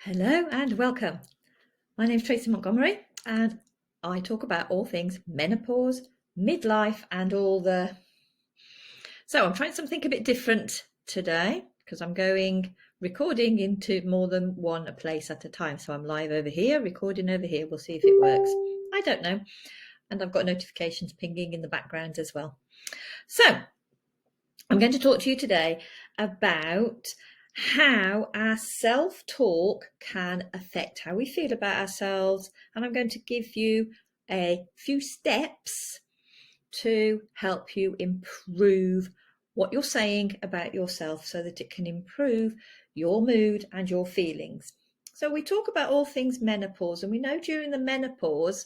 Hello and welcome. My name is Tracy Montgomery and I talk about all things menopause, midlife and all the... So I'm trying something a bit different today because I'm recording into more than one place at a time. So I'm live over here, recording over here. We'll see if it works. I don't know. And I've got notifications pinging in the background as well. So I'm going to talk to you today about how our self-talk can affect how we feel about ourselves, and I'm going to give you a few steps to help you improve what you're saying about yourself so that it can improve your mood and your feelings. So we talk about all things menopause, and we know during the menopause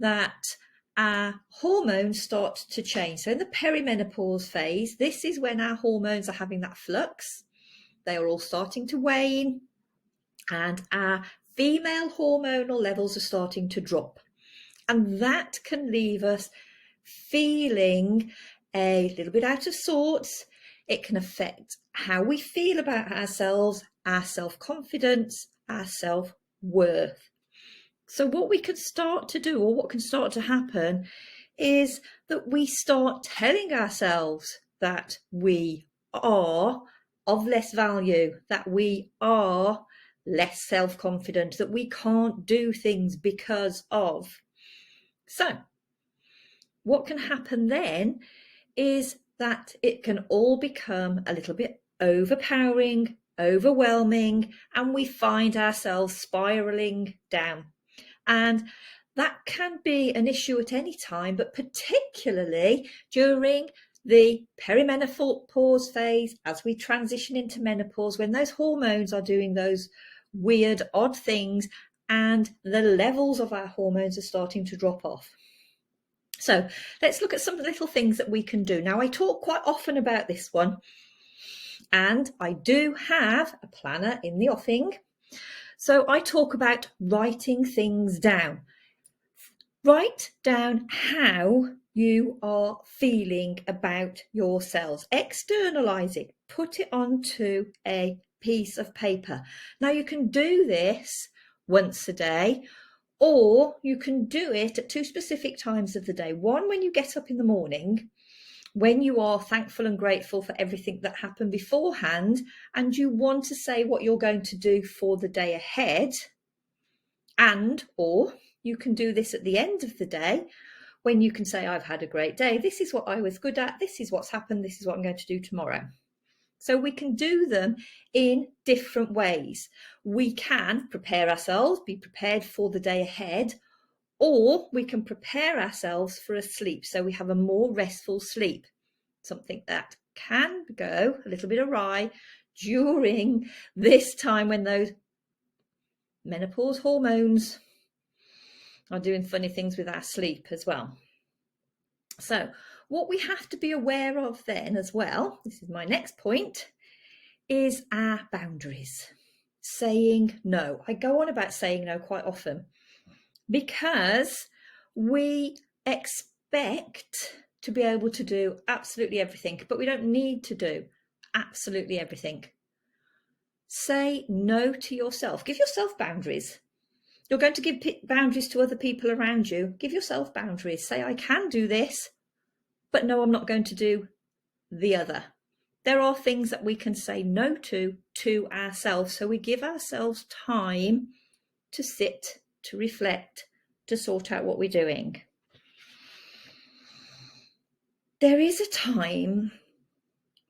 that our hormones start to change. So in the perimenopause phase, this is when our hormones are having that flux. They are all starting to wane and our female hormonal levels are starting to drop. And that can leave us feeling a little bit out of sorts. It can affect how we feel about ourselves, our self-confidence, our self-worth. So what we can start to do, or what can start to happen, is that we start telling ourselves that we are of less value, that we are less self-confident, that we can't do things because of. So what can happen then is that it can all become a little bit overpowering, overwhelming, and we find ourselves spiraling down. And that can be an issue at any time, but particularly during the perimenopause phase, as we transition into menopause, when those hormones are doing those weird, odd things and the levels of our hormones are starting to drop off. So let's look at some little things that we can do. Now, I talk quite often about this one, and I do have a planner in the offing. So I talk about writing things down. Write down how you are feeling about yourselves. Externalize it. Put it onto a piece of paper. Now you can do this once a day, or you can do it at two specific times of the day. One, when you get up in the morning, when you are thankful and grateful for everything that happened beforehand, and you want to say what you're going to do for the day ahead, or you can do this at the end of the day when you can say, I've had a great day. This is what I was good at. This is what's happened. This is what I'm going to do tomorrow. So we can do them in different ways. We can prepare ourselves, be prepared for the day ahead, or we can prepare ourselves for a sleep. So we have a more restful sleep, something that can go a little bit awry during this time when those menopause hormones are doing funny things with our sleep as well. So what we have to be aware of then as well, this is my next point, is our boundaries. Saying no. I go on about saying no quite often because we expect to be able to do absolutely everything, but we don't need to do absolutely everything. Say no to yourself. Give yourself boundaries. You're going to give boundaries to other people around you. Give yourself boundaries. Say, I can do this, but no, I'm not going to do the other. There are things that we can say no to ourselves. So we give ourselves time to sit, to reflect, to sort out what we're doing. There is a time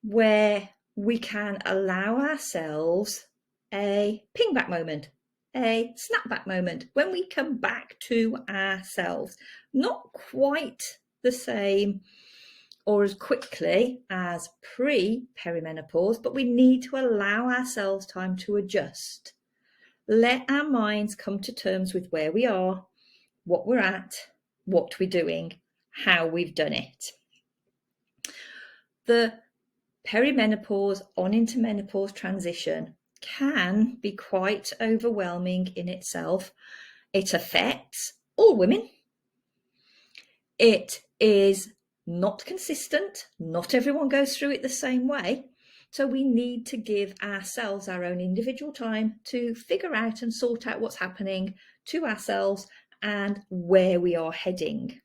where we can allow ourselves a ping back moment, a snapback moment, when we come back to ourselves. Not quite the same or as quickly as pre-perimenopause, but we need to allow ourselves time to adjust. Let our minds come to terms with where we are, what we're at, what we're doing, how we've done it. The perimenopause on into menopause transition can be quite overwhelming in itself. It affects all women. It is not consistent. Not everyone goes through it the same way. So we need to give ourselves our own individual time to figure out and sort out what's happening to ourselves and where we are heading.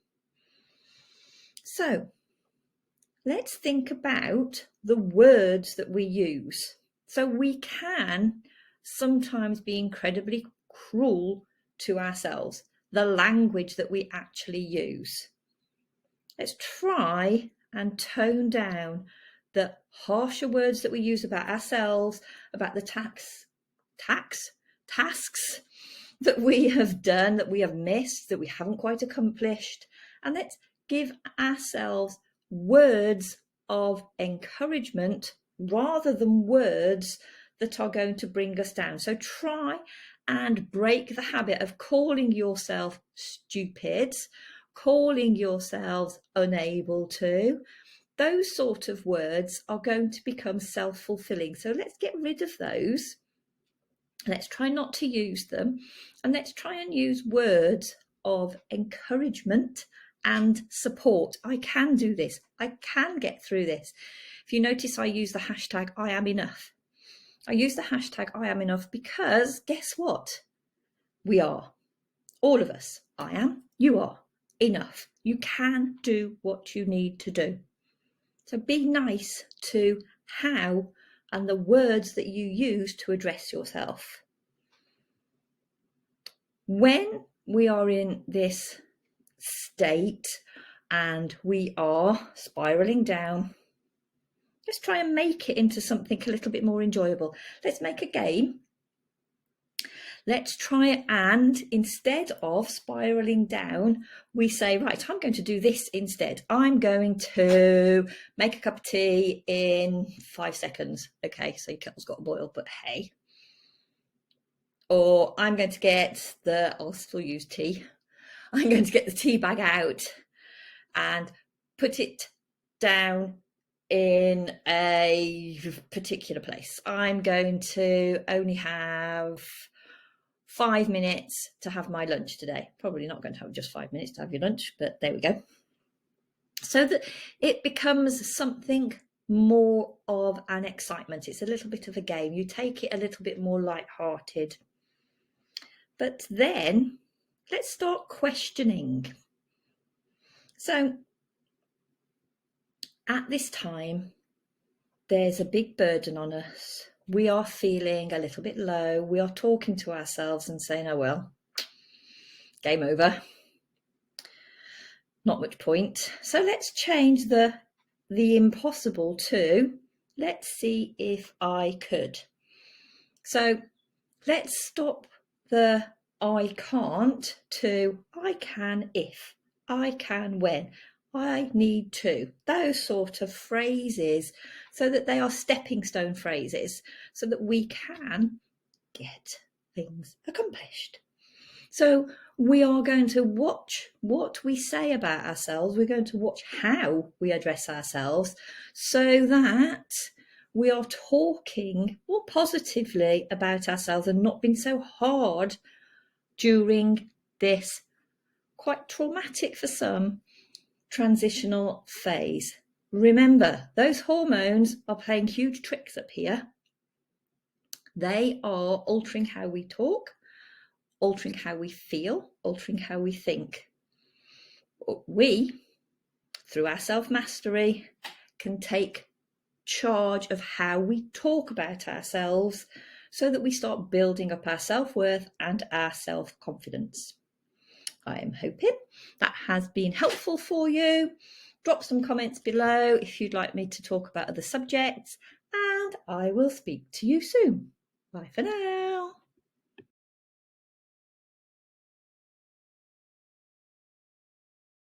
So let's think about the words that we use. So we can sometimes be incredibly cruel to ourselves, the language that we actually use. Let's try and tone down the harsher words that we use about ourselves, about the tasks that we have done, that we have missed, that we haven't quite accomplished. And let's give ourselves words of encouragement rather than words that are going to bring us down. So try and break the habit of calling yourself stupid, calling yourselves unable to. Those sort of words are going to become self-fulfilling. So let's get rid of those. Let's try not to use them, and let's try and use words of encouragement and support. I can do this. I can get through this. If you notice, I use the hashtag I am enough. I use the hashtag I am enough because guess what? We are. All of us. I am. You are. Enough. You can do what you need to do. So be nice to how and the words that you use to address yourself. When we are in this state and we are spiraling down, let's try and make it into something a little bit more enjoyable. Let's make a game. Let's try and instead of spiraling down, we say, right, I'm going to do this instead. I'm going to make a cup of tea in 5 seconds. Okay, so your kettle's got to boil, but hey. Or I'm going to get I'll still use tea. I'm going to get the tea bag out and put it down in a particular place. I'm going to only have 5 minutes to have my lunch today. Probably not going to have just 5 minutes to have your lunch, but there we go. So that it becomes something more of an excitement. It's a little bit of a game. You take it a little bit more light-hearted. But then let's start questioning. So at this time, there's a big burden on us. We are feeling a little bit low. We are talking to ourselves and saying, oh, well, game over. Not much point. So let's change the impossible to, let's see if I could. So let's stop the I can't to I can if, I can when, I need to. Those sort of phrases, so that they are stepping stone phrases, so that we can get things accomplished. So we are going to watch what we say about ourselves. We're going to watch how we address ourselves, so that we are talking more positively about ourselves and not being so hard during this quite traumatic for some transitional phase. Remember, those hormones are playing huge tricks up here. They are altering how we talk, altering how we feel, altering how we think. We, through our self-mastery, can take charge of how we talk about ourselves, so that we start building up our self-worth and our self-confidence. I am hoping that has been helpful for you. Drop some comments below if you'd like me to talk about other subjects, and I will speak to you soon. Bye for now.